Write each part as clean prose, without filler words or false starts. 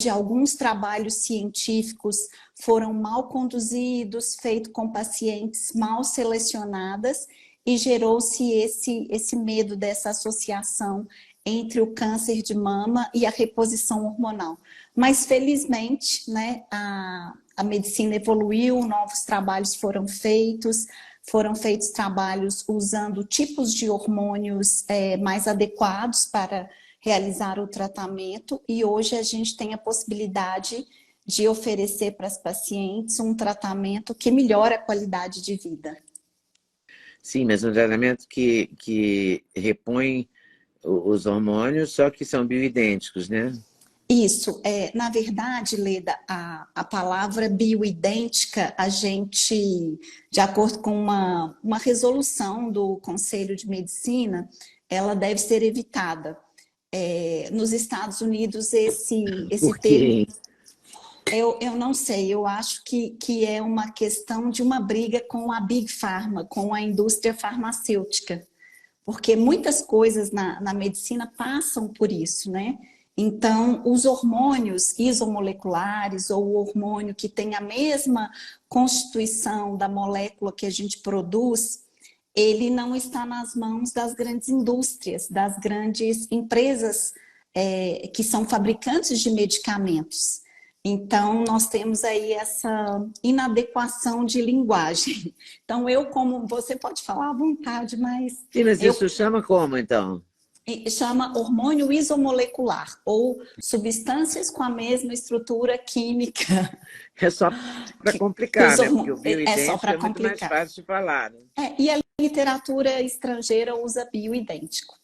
alguns trabalhos científicos foram mal conduzidos, feitos com pacientes mal selecionadas, e gerou-se esse medo dessa associação entre o câncer de mama e a reposição hormonal. Mas, felizmente, né, a medicina evoluiu, novos trabalhos foram feitos trabalhos usando tipos de hormônios mais adequados para realizar o tratamento, e hoje a gente tem a possibilidade de oferecer para as pacientes um tratamento que melhora a qualidade de vida. Sim, mas um tratamento que repõe os hormônios, só que são bioidênticos, né? Isso, na verdade, Leda, a palavra bioidêntica, a gente, de acordo com uma resolução do Conselho de Medicina, ela deve ser evitada. Nos Estados Unidos, esse Por termo, quê? eu não sei, eu acho que é uma questão de uma briga com a Big Pharma, com a indústria farmacêutica, porque muitas coisas na medicina passam por isso, né? Então, os hormônios isomoleculares ou o hormônio que tem a mesma constituição da molécula que a gente produz, ele não está nas mãos das grandes indústrias, das grandes empresas que são fabricantes de medicamentos. Então, nós temos aí essa inadequação de linguagem. Então, como você pode falar à vontade, mas Sim, mas isso chama como, então? chama hormônio isomolecular, ou substâncias com a mesma estrutura química. É só para Que complicar, né? Porque o é só bioidêntico para é muito mais complicar. fácil de falar, né? E a literatura estrangeira usa bioidêntico.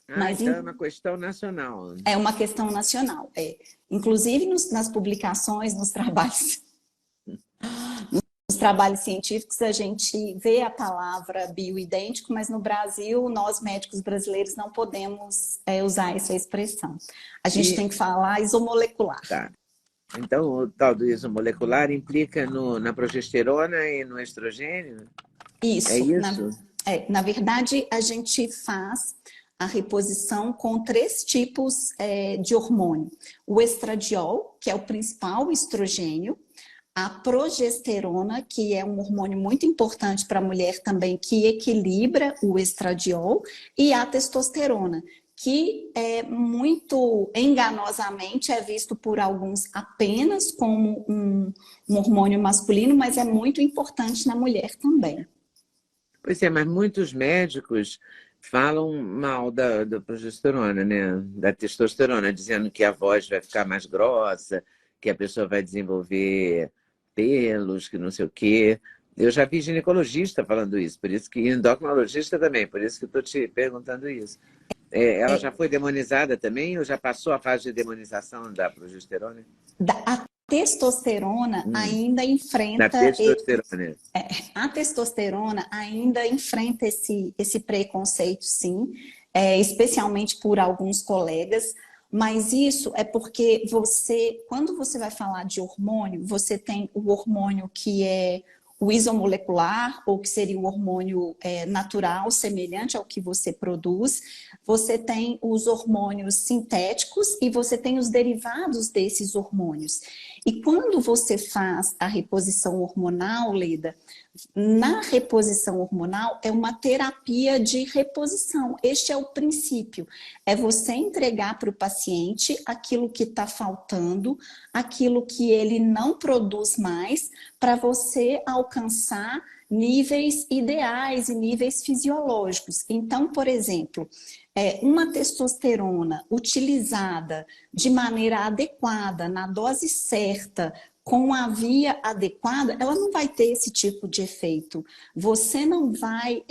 Ah, Mas então é uma questão nacional. é uma questão nacional. Inclusive nas publicações, nos trabalhos científicos, a gente vê a palavra bioidêntico, mas no Brasil, nós médicos brasileiros não podemos usar essa expressão. A gente tem que falar isomolecular. Tá. Então, o tal do isomolecular implica na progesterona e no estrogênio? Isso. É isso? Na verdade, a gente faz a reposição com 3 tipos de hormônio. O estradiol, que é o principal estrogênio, a progesterona, que é um hormônio muito importante para a mulher também, que equilibra o estradiol, e a testosterona, que muito enganosamente é visto por alguns apenas como um hormônio masculino, mas é muito importante na mulher também. Pois é, mas muitos médicos falam mal da progesterona, né? Da testosterona, dizendo que a voz vai ficar mais grossa, que a pessoa vai desenvolver pelos, que não sei o quê. Eu já vi ginecologista falando isso, por isso que e endocrinologista também, por isso que estou te perguntando isso. Ela já foi demonizada também ou já passou a fase de demonização da progesterona? A testosterona ainda Da enfrenta testosterona. a testosterona ainda enfrenta esse preconceito, sim, especialmente por alguns colegas, mas isso é porque quando você vai falar de hormônio, você tem o hormônio que é o isomolecular, ou que seria o hormônio natural, semelhante ao que você produz. Você tem os hormônios sintéticos e você tem os derivados desses hormônios. E quando você faz a reposição hormonal, Leda, na reposição hormonal é uma terapia de reposição. Este é o princípio. É você entregar para o paciente aquilo que está faltando, aquilo que ele não produz mais, para você alcançar níveis ideais e níveis fisiológicos. Então, por exemplo, uma testosterona utilizada de maneira adequada, na dose certa, com a via adequada, ela não vai ter esse tipo de efeito. Você não vai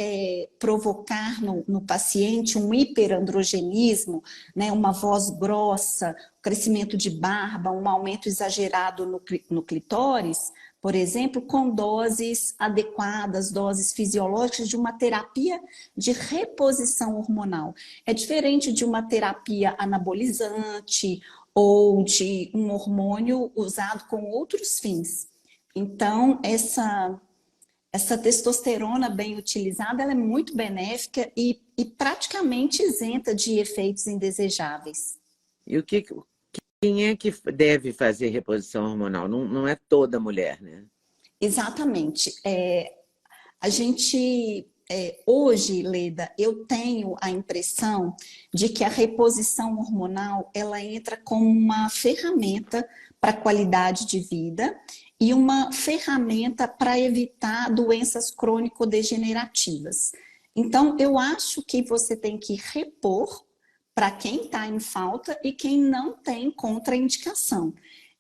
provocar no paciente um hiperandrogenismo, né, uma voz grossa, crescimento de barba, um aumento exagerado no clitóris, por exemplo, com doses adequadas, doses fisiológicas de uma terapia de reposição hormonal. É diferente de uma terapia anabolizante ou de um hormônio usado com outros fins. Então, essa testosterona bem utilizada, ela é muito benéfica e praticamente isenta de efeitos indesejáveis. E o que quem é que deve fazer reposição hormonal? Não, não é toda mulher, né? Exatamente. A gente, hoje, Leda, eu tenho a impressão de que a reposição hormonal, ela entra como uma ferramenta para a qualidade de vida e uma ferramenta para evitar doenças crônico-degenerativas. Então, eu acho que você tem que repor para quem está em falta e quem não tem contraindicação.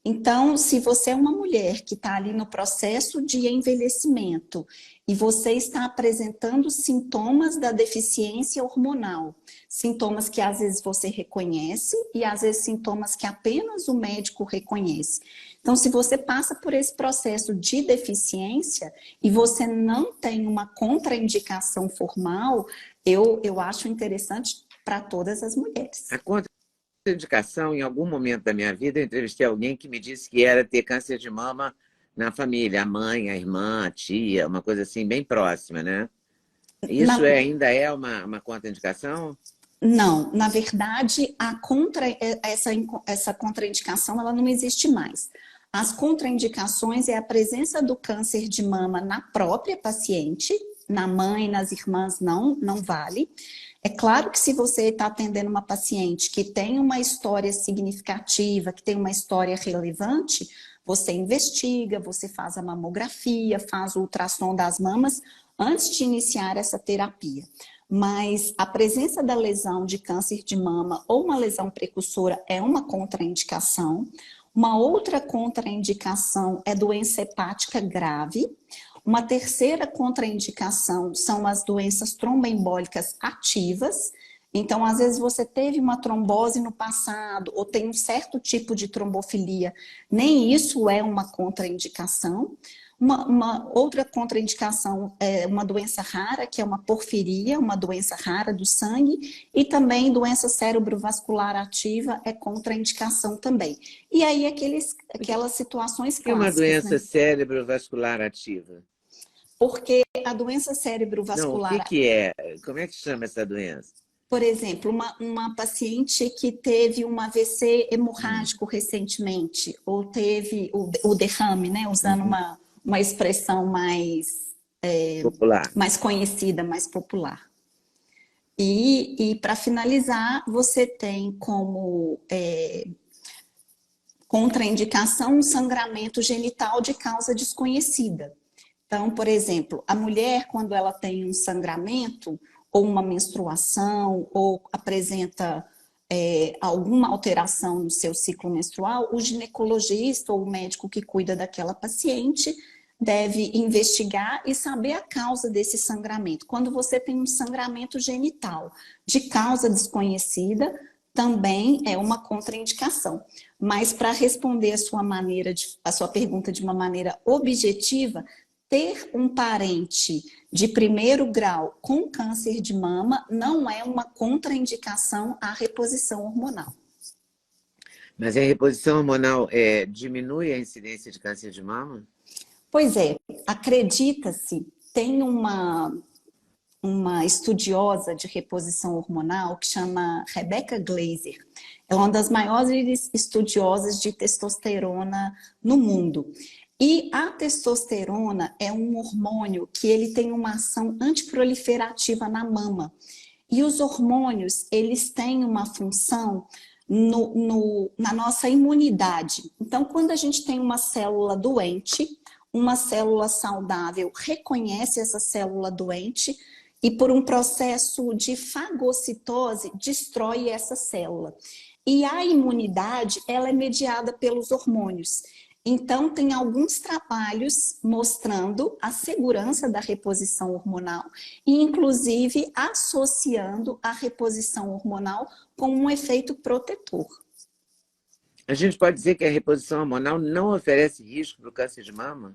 Então, se você é uma mulher que está ali no processo de envelhecimento e você está apresentando sintomas da deficiência hormonal, sintomas que às vezes você reconhece e às vezes sintomas que apenas o médico reconhece. Então, se você passa por esse processo de deficiência e você não tem uma contraindicação formal, eu acho interessante para todas as mulheres. A contraindicação, em algum momento da minha vida, eu entrevistei alguém que me disse que era ter câncer de mama na família, a mãe, a irmã, a tia, uma coisa assim bem próxima, né? Isso ainda é uma contraindicação? Não, na verdade, essa contraindicação ela não existe mais. As contraindicações é a presença do câncer de mama na própria paciente, na mãe, nas irmãs, não vale. É claro que se você está atendendo uma paciente que tem uma história significativa, que tem uma história relevante, você investiga, você faz a mamografia, faz o ultrassom das mamas antes de iniciar essa terapia. Mas a presença da lesão de câncer de mama ou uma lesão precursora é uma contraindicação. Uma outra contraindicação é doença hepática grave. Uma terceira contraindicação são as doenças tromboembólicas ativas. Então, às vezes você teve uma trombose no passado ou tem um certo tipo de trombofilia, nem isso é uma contraindicação. Uma outra contraindicação é uma doença rara, que é uma porfiria, uma doença rara do sangue, e também doença cerebrovascular ativa é contraindicação também. E aí aquelas situações clássicas. E uma doença, né? Cerebrovascular ativa? Porque a doença cerebrovascular... Não, o que é? Como é que chama essa doença? Por exemplo, uma paciente que teve um AVC hemorrágico recentemente, ou teve o derrame, né? Usando uma expressão mais popular, mais conhecida, mais popular. E para finalizar, você tem como contraindicação um sangramento genital de causa desconhecida. Então, por exemplo, a mulher, quando ela tem um sangramento, ou uma menstruação, ou apresenta alguma alteração no seu ciclo menstrual, o ginecologista ou o médico que cuida daquela paciente deve investigar e saber a causa desse sangramento. Quando você tem um sangramento genital de causa desconhecida, também é uma contraindicação. Mas para responder a sua pergunta de uma maneira objetiva, ter um parente de primeiro grau com câncer de mama não é uma contraindicação à reposição hormonal. Mas a reposição hormonal diminui a incidência de câncer de mama? Pois é, acredita-se, tem uma estudiosa de reposição hormonal que chama Rebecca Glaser. Ela é uma das maiores estudiosas de testosterona no mundo. E a testosterona é um hormônio que ele tem uma ação antiproliferativa na mama. E os hormônios, eles têm uma função na nossa imunidade. Então, quando a gente tem uma célula doente, uma célula saudável reconhece essa célula doente e por um processo de fagocitose destrói essa célula. E a imunidade, ela é mediada pelos hormônios. Então, tem alguns trabalhos mostrando a segurança da reposição hormonal e, inclusive, associando a reposição hormonal com um efeito protetor. A gente pode dizer que a reposição hormonal não oferece risco para o câncer de mama?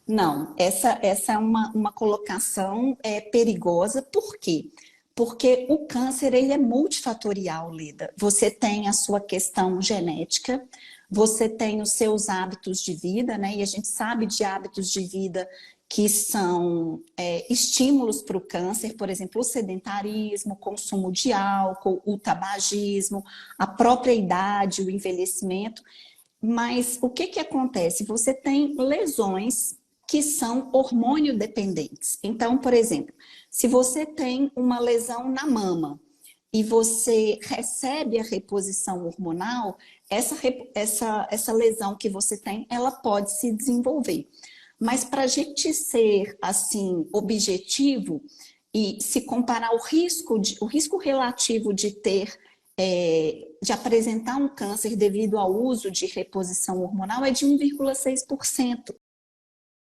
Não, essa é uma colocação perigosa. Por quê? Porque o câncer ele é multifatorial, Leda. Você tem a sua questão genética, você tem os seus hábitos de vida, né? E a gente sabe de hábitos de vida que são estímulos para o câncer, por exemplo, o sedentarismo, o consumo de álcool, o tabagismo, a própria idade, o envelhecimento. Mas o que acontece? Você tem lesões que são hormônio dependentes. Então, por exemplo, se você tem uma lesão na mama e você recebe a reposição hormonal, essa lesão que você tem, ela pode se desenvolver. Mas para a gente ser assim objetivo e se comparar o risco relativo de ter de apresentar um câncer devido ao uso de reposição hormonal é de 1,6%.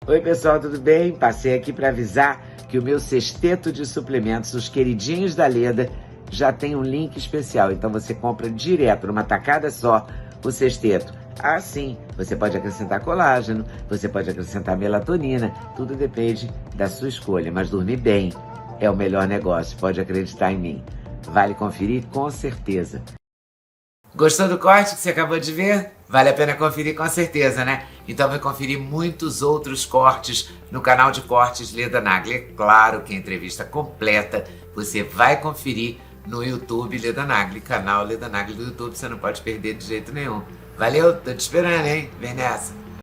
Oi, pessoal, tudo bem? Passei aqui para avisar que o meu sexteto de suplementos, os queridinhos da Leda, já tem um link especial. Então você compra direto, numa tacada só, o sexteto. Ah, sim, você pode acrescentar colágeno, você pode acrescentar melatonina, tudo depende da sua escolha. Mas dormir bem é o melhor negócio, pode acreditar em mim. Vale conferir com certeza. Gostou do corte que você acabou de ver? Vale a pena conferir com certeza, né? Então vai conferir muitos outros cortes no canal de cortes Leda Nagli. É claro que a entrevista completa você vai conferir no YouTube Leda Nagli, canal Leda Nagli do YouTube, você não pode perder de jeito nenhum. Valeu, tô te esperando, hein? Vem nessa!